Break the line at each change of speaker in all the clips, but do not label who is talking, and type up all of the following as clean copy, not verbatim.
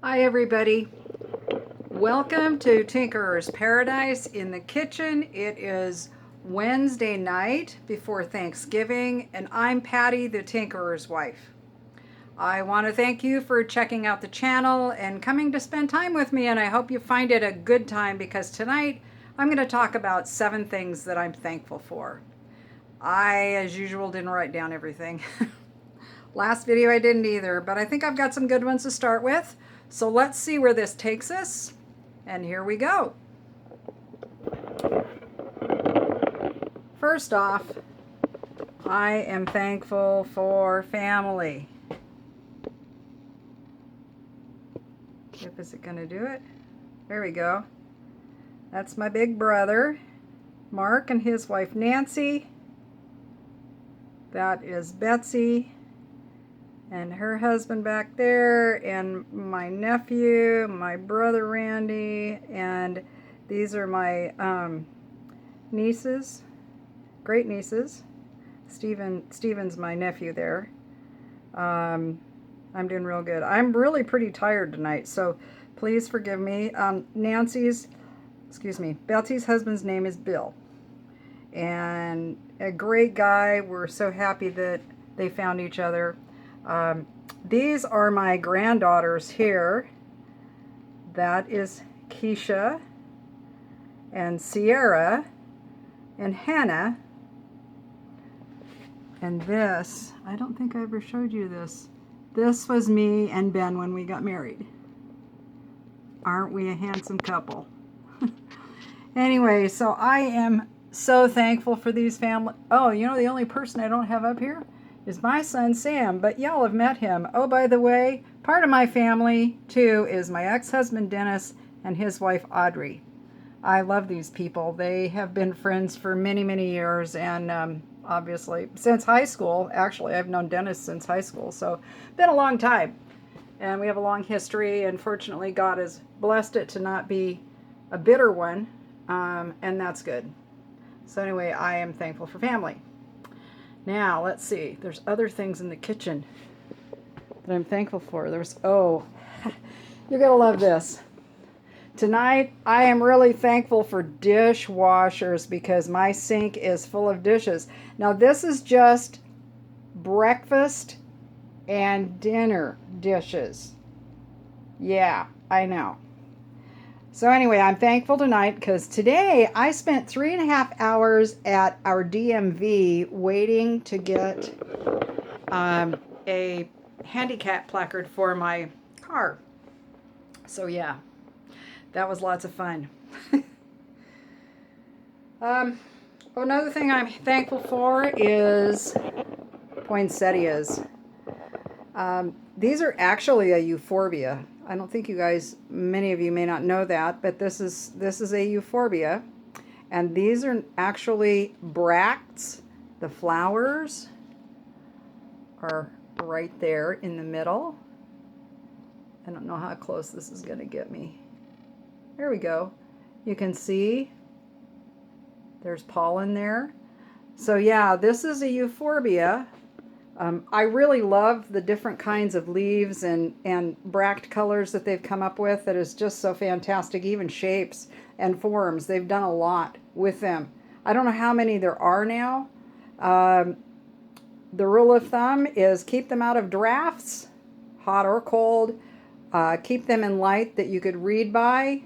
Hi everybody, welcome to Tinkerer's Paradise in the kitchen. It is Wednesday night before Thanksgiving and I'm Patty, the Tinkerer's wife. I want to thank you for checking out the channel and coming to spend time with me, and I hope you find it a good time because tonight I'm going to talk about 7 things that I'm thankful for. I, as usual, didn't write down everything. Last video I didn't either, but I think I've got some good ones to start with. So let's see where this takes us. And here we go. First off, I am thankful for family. Yep, is it going to do it? There we go. That's my big brother, Mark, and his wife, Nancy. That is Betsy and her husband back there, and my nephew, my brother Randy, and these are my nieces, great nieces. Steven's my nephew there. I'm doing real good. I'm really pretty tired tonight, so please forgive me. Betsy's husband's name is Bill, and a great guy. We're so happy that they found each other. These are my granddaughters here. That is Keisha and Sierra and Hannah. And this, I don't think I ever showed you this. This was me and Ben when we got married. Aren't we a handsome couple? Anyway, so I am so thankful for these family. Oh, you know, the only person I don't have up here is my son Sam, but y'all have met him. Oh, by the way, part of my family too is my ex-husband Dennis and his wife Audrey. I love these people. They have been friends for many, many years, and obviously since high school. Actually, I've known Dennis since high school, so been a long time. And we have a long history, and fortunately God has blessed it to not be a bitter one, and that's good. So anyway, I am thankful for family. Now, let's see. There's other things in the kitchen that I'm thankful for. Oh, you're going to love this. Tonight, I am really thankful for dishwashers because my sink is full of dishes. Now, this is just breakfast and dinner dishes. Yeah, I know. So anyway, I'm thankful tonight because today I spent 3.5 hours at our DMV waiting to get a handicap placard for my car. So yeah, that was lots of fun. Another thing I'm thankful for is poinsettias. These are actually a euphorbia. I don't think many of you may not know that, but this is a euphorbia, and these are actually bracts. The flowers are right there in the middle. I don't know how close this is going to get me. There we go. You can see there's pollen there. So yeah, this is a euphorbia. I really love the different kinds of leaves and bract colors that they've come up with. That is just so fantastic. Even shapes and forms. They've done a lot with them. I don't know how many there are now. The rule of thumb is keep them out of drafts, hot or cold. Keep them in light that you could read by.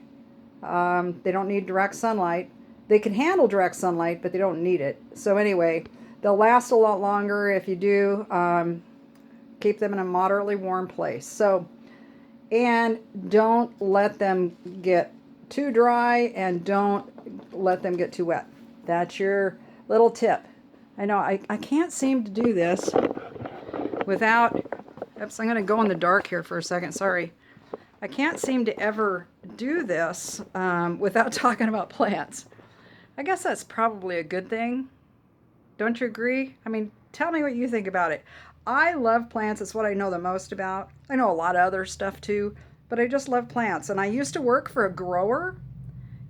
They don't need direct sunlight. They can handle direct sunlight, but they don't need it. So anyway, they'll last a lot longer if you do keep them in a moderately warm place. So, and don't let them get too dry and don't let them get too wet. That's your little tip. I know I can't seem to do this without, oops, I'm going to go in the dark here for a second, sorry. I can't seem to ever do this without talking about plants. I guess that's probably a good thing. Don't you agree? I mean, tell me what you think about it. I love plants. It's what I know the most about. I know a lot of other stuff too, but I just love plants. And I used to work for a grower,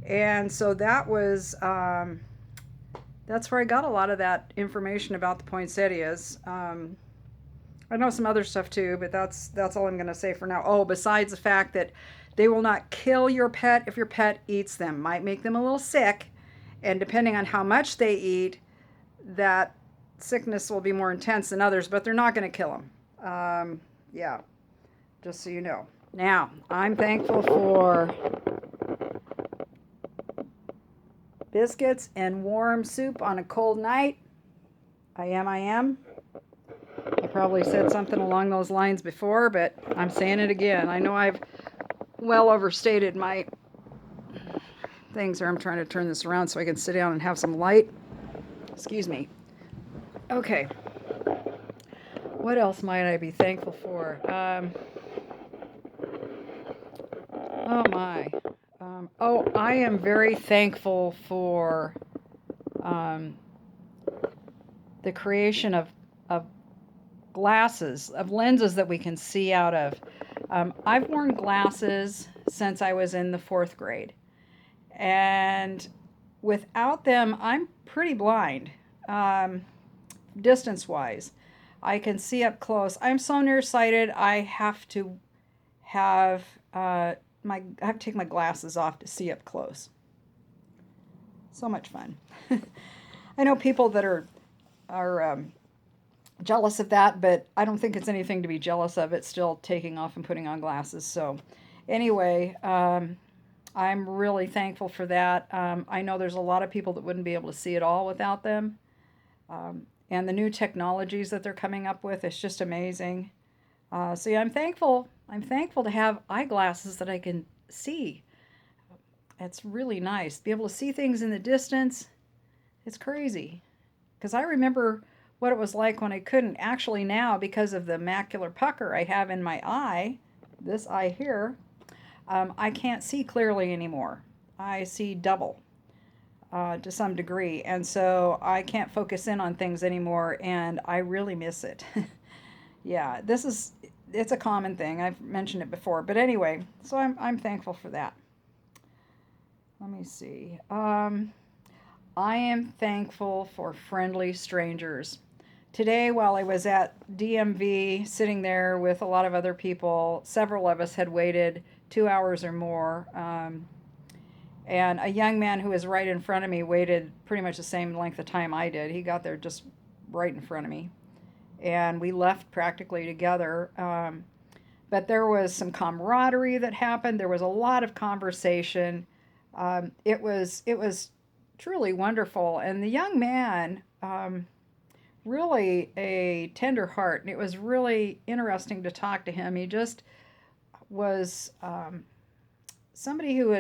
and so that was that's where I got a lot of that information about the poinsettias. I know some other stuff too, but that's all I'm going to say for now. Oh, besides the fact that they will not kill your pet if your pet eats them. Might make them a little sick, and depending on how much they eat, that sickness will be more intense than others, but they're not going to kill them. Yeah, just so you know. Now, I'm thankful for biscuits and warm soup on a cold night. I am. I probably said something along those lines before, but I'm saying it again. I know I've well overstated my things here. I'm trying to turn this around so I can sit down and have some light. Excuse me. Okay. What else might I be thankful for? Oh my. I am very thankful for the creation of glasses, of lenses that we can see out of. I've worn glasses since I was in the 4th grade. And without them, I'm pretty blind, distance-wise. I can see up close. I'm so nearsighted, I have to have I have to take my glasses off to see up close. So much fun. I know people that are jealous of that, but I don't think it's anything to be jealous of. It's still taking off and putting on glasses. So anyway, I'm really thankful for that. I know there's a lot of people that wouldn't be able to see at all without them. And the new technologies that they're coming up with, it's just amazing. So yeah, I'm thankful. I'm thankful to have eyeglasses that I can see. It's really nice. Be able to see things in the distance. It's crazy. Because I remember what it was like when I couldn't. Actually now, because of the macular pucker I have in my eye, this eye here, I can't see clearly anymore. I see double to some degree. And so I can't focus in on things anymore, and I really miss it. Yeah, it's a common thing. I've mentioned it before. But anyway, so I'm thankful for that. Let me see. I am thankful for friendly strangers. Today, while I was at DMV, sitting there with a lot of other people, several of us had waited 2 hours or more. And a young man who was right in front of me waited pretty much the same length of time I did. He got there just right in front of me. And we left practically together. But there was some camaraderie that happened. There was a lot of conversation. It was truly wonderful. And the young man, really a tender heart. And it was really interesting to talk to him. He just was somebody who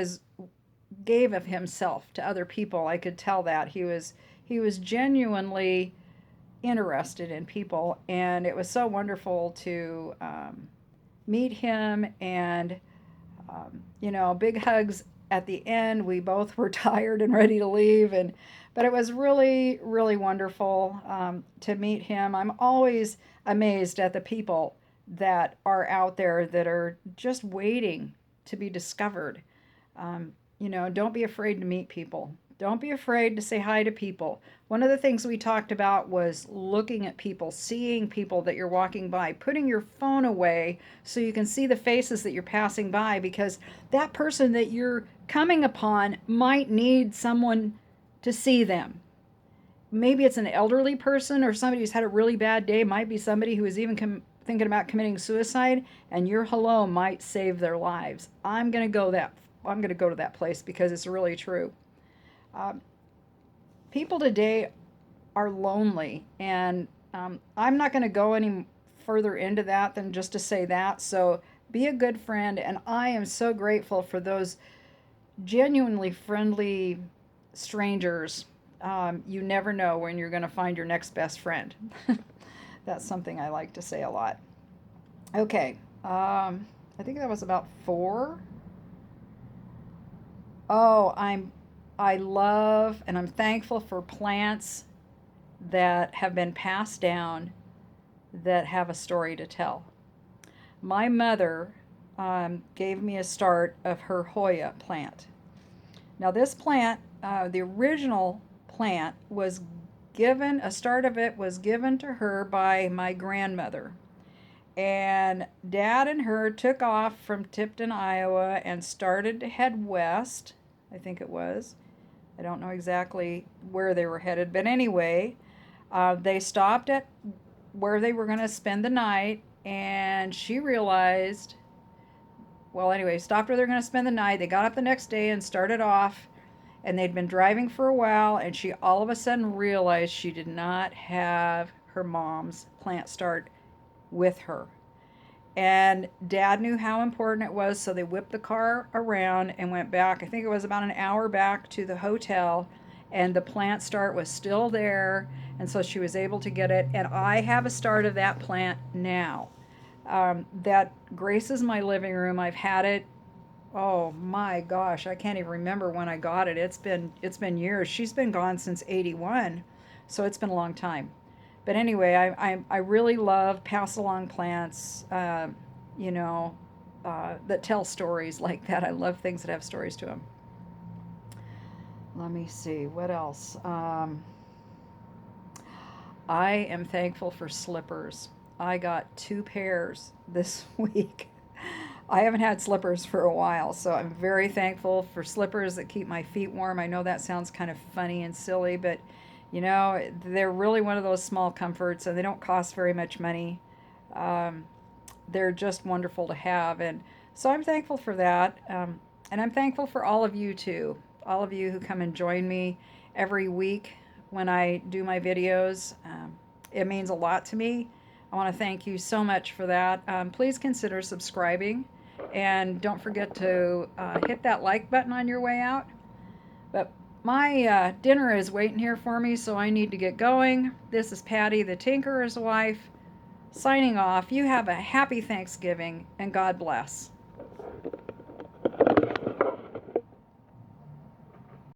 gave of himself to other people. I could tell that. He was genuinely interested in people, and it was so wonderful to meet him, and big hugs at the end. We both were tired and ready to leave, but it was really, really wonderful to meet him. I'm always amazed at the people that are out there that are just waiting to be discovered. Don't be afraid to meet people. Don't be afraid to say hi to people. One of the things we talked about was looking at people, seeing people that you're walking by, putting your phone away so you can see the faces that you're passing by, because that person that you're coming upon might need someone to see them. Maybe it's an elderly person or somebody who's had a really bad day. It might be somebody who is even thinking about committing suicide, and your hello might save their lives. I'm going to go to that place because it's really true. People today are lonely, and I'm not going to go any further into that than just to say that. So be a good friend, and I am so grateful for those genuinely friendly strangers. You never know when you're going to find your next best friend. That's something I like to say a lot. Okay, I think that was about 4. Oh, I love and I'm thankful for plants that have been passed down that have a story to tell. My mother gave me a start of her Hoya plant. Now this plant, the original plant was given, a start of it was given to her by my grandmother. And Dad and her took off from Tipton, Iowa, and started to head west. I think it was. I don't know exactly where they were headed, but anyway, they stopped at where they were going to spend the night, and she realized, well, anyway, stopped where they're going to spend the night. They got up the next day and started off, and they'd been driving for a while, and she all of a sudden realized she did not have her mom's plant start with her. And Dad knew how important it was, so they whipped the car around and went back. I think it was about an hour back to the hotel, and the plant start was still there, and so she was able to get it. And I have a start of that plant now. That graces my living room. I've had it. Oh my gosh, I can't even remember when I got it. It's been years. She's been gone since '81, so it's been a long time. But anyway, I really love pass along plants, you know, that tell stories like that. I love things that have stories to them. Let me see, what else? I am thankful for slippers. I got 2 pairs this week. I haven't had slippers for a while, so I'm very thankful for slippers that keep my feet warm. I know that sounds kind of funny and silly, but you know, they're really one of those small comforts, and they don't cost very much money. Um, they're just wonderful to have, and so I'm thankful for that. And I'm thankful for all of you too, all of you who come and join me every week when I do my videos. It means a lot to me. I want to thank you so much for that. Please consider subscribing, and don't forget to hit that like button on your way out. But my dinner is waiting here for me, so I need to get going. This is Patty, the Tinkerer's wife, signing off. You have a happy Thanksgiving, and God bless.